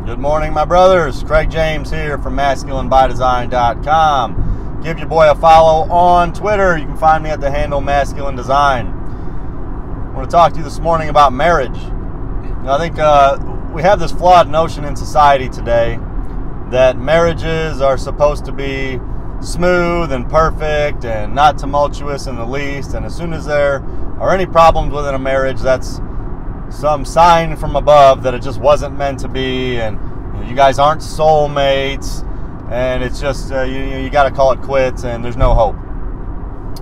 Good morning, my brothers. Craig James here from MasculineByDesign.com. Give your boy a follow on Twitter. You can find me at the handle Masculine Design. I want to talk to you this morning about marriage. I think we have this flawed notion in society today that marriages are supposed to be smooth and perfect and not tumultuous in the least. And as soon as there are any problems within a marriage, that's some sign from above that it just wasn't meant to be, and you guys aren't soulmates, and it's just you got to call it quits, and there's no hope.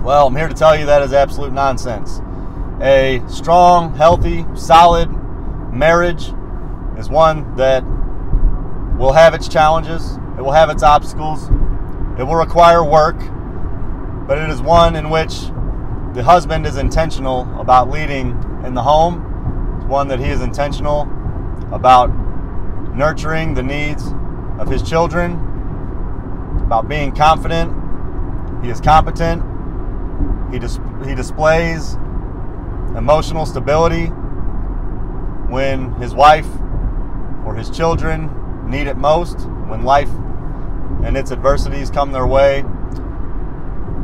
Well, I'm here to tell you that is absolute nonsense. A strong, healthy, solid marriage is one that will have its challenges, it will have its obstacles, it will require work, but it is one in which the husband is intentional about leading in the home. One that he is intentional about nurturing the needs of his children, about being confident. He is competent. He displays emotional stability when his wife or his children need it most, when life and its adversities come their way.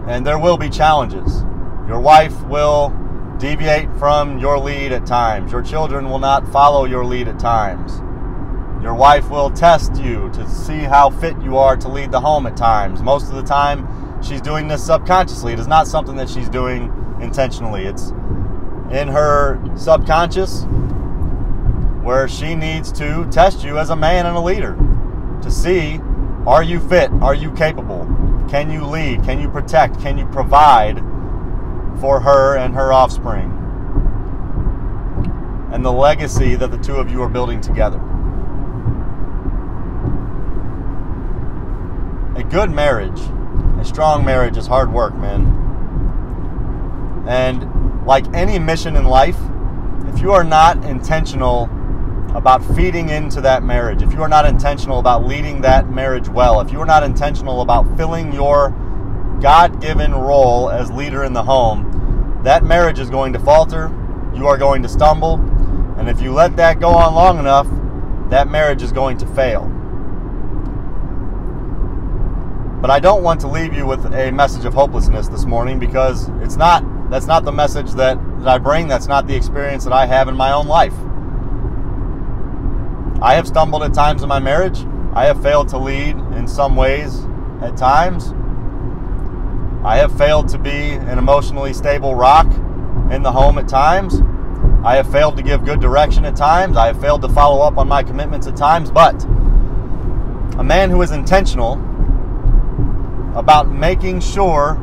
And there will be challenges. Your wife will deviate from your lead at times. Your children will not follow your lead at times. Your wife will test you to see how fit you are to lead the home at times. Most of the time, she's doing this subconsciously. It is not something that she's doing intentionally. It's in her subconscious where she needs to test you as a man and a leader to see, are you fit? Are you capable? Can you lead? Can you protect? Can you provide for her and her offspring, and the legacy that the two of you are building together? A good marriage, a strong marriage is hard work, man. And like any mission in life, if you are not intentional about feeding into that marriage, if you are not intentional about leading that marriage well, if you are not intentional about filling your God-given role as leader in the home, that marriage is going to falter. You are going to stumble. And if you let that go on long enough, that marriage is going to fail. But I don't want to leave you with a message of hopelessness this morning, because that's not the message that I bring. That's not the experience that I have in my own life. I have stumbled at times in my marriage. I have failed to lead in some ways at times. I have failed to be an emotionally stable rock in the home at times. I have failed to give good direction at times. I have failed to follow up on my commitments at times. But a man who is intentional about making sure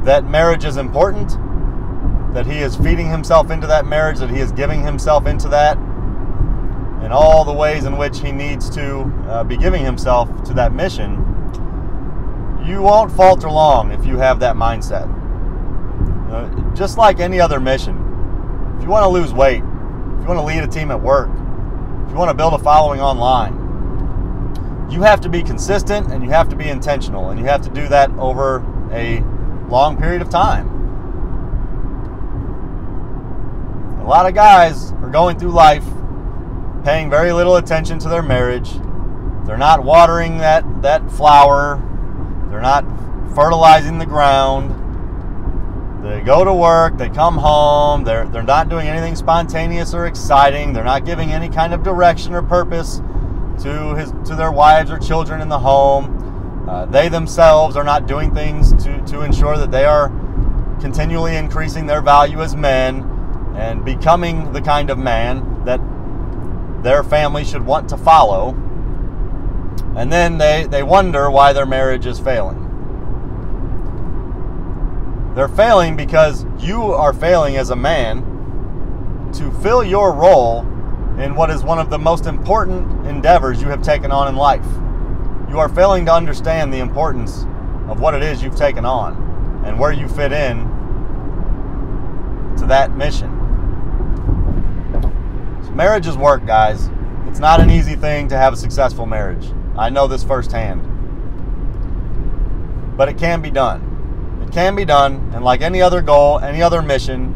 that marriage is important, that he is feeding himself into that marriage, that he is giving himself into that in all the ways in which he needs to be giving himself to that mission, you won't falter long if you have that mindset. Just like any other mission, if you want to lose weight, if you want to lead a team at work, if you want to build a following online, you have to be consistent and you have to be intentional, and you have to do that over a long period of time. A lot of guys are going through life paying very little attention to their marriage. They're not watering that flower. They're not fertilizing the ground. They go to work, they come home, they're not doing anything spontaneous or exciting. They're not giving any kind of direction or purpose to their wives or children in the home. They themselves are not doing things to ensure that they are continually increasing their value as men and becoming the kind of man that their family should want to follow. And then they wonder why their marriage is failing. They're failing because you are failing as a man to fill your role in what is one of the most important endeavors you have taken on in life. You are failing to understand the importance of what it is you've taken on and where you fit in to that mission. So marriage is work, guys. It's not an easy thing to have a successful marriage. I know this firsthand. But it can be done. It can be done, and like any other goal, any other mission,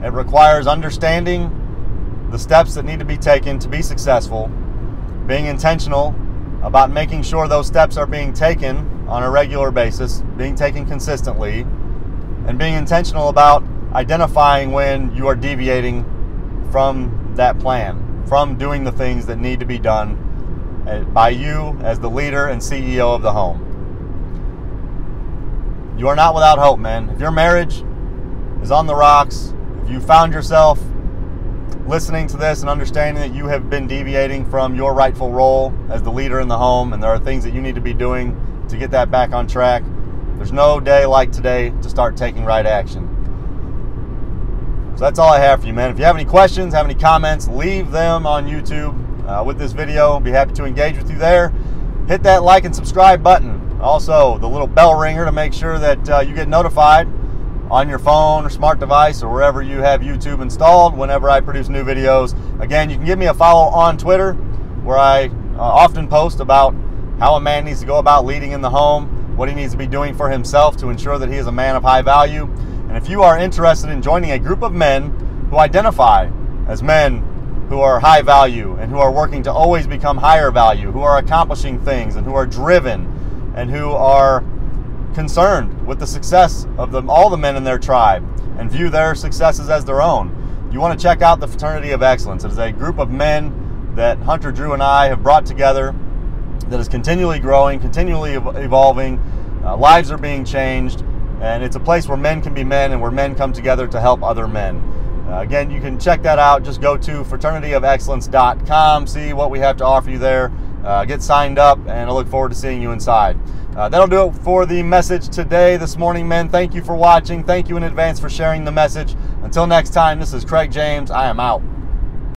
it requires understanding the steps that need to be taken to be successful, being intentional about making sure those steps are being taken on a regular basis, being taken consistently, and being intentional about identifying when you are deviating from that plan, from doing the things that need to be done by you as the leader and CEO of the home. You are not without hope, man. If your marriage is on the rocks, if you found yourself listening to this and understanding that you have been deviating from your rightful role as the leader in the home, and there are things that you need to be doing to get that back on track, there's no day like today to start taking right action. So that's all I have for you, man. If you have any questions, have any comments, leave them on YouTube with this video. I'll be happy to engage with you there. Hit that like and subscribe button. Also, the little bell ringer to make sure that you get notified on your phone or smart device or wherever you have YouTube installed whenever I produce new videos. Again, you can give me a follow on Twitter, where I often post about how a man needs to go about leading in the home, what he needs to be doing for himself to ensure that he is a man of high value. And if you are interested in joining a group of men who identify as men who are high value and who are working to always become higher value, who are accomplishing things and who are driven and who are concerned with the success of all the men in their tribe and view their successes as their own, you want to check out the Fraternity of Excellence. It is a group of men that Hunter Drew and I have brought together that is continually growing, continually evolving. Lives are being changed, and it's a place where men can be men and where men come together to help other men. Again, you can check that out. Just go to fraternityofexcellence.com, see what we have to offer you there. Get signed up, and I look forward to seeing you inside. That'll do it for the message today, this morning, men. Thank you for watching. Thank you in advance for sharing the message. Until next time, this is Craig James. I am out.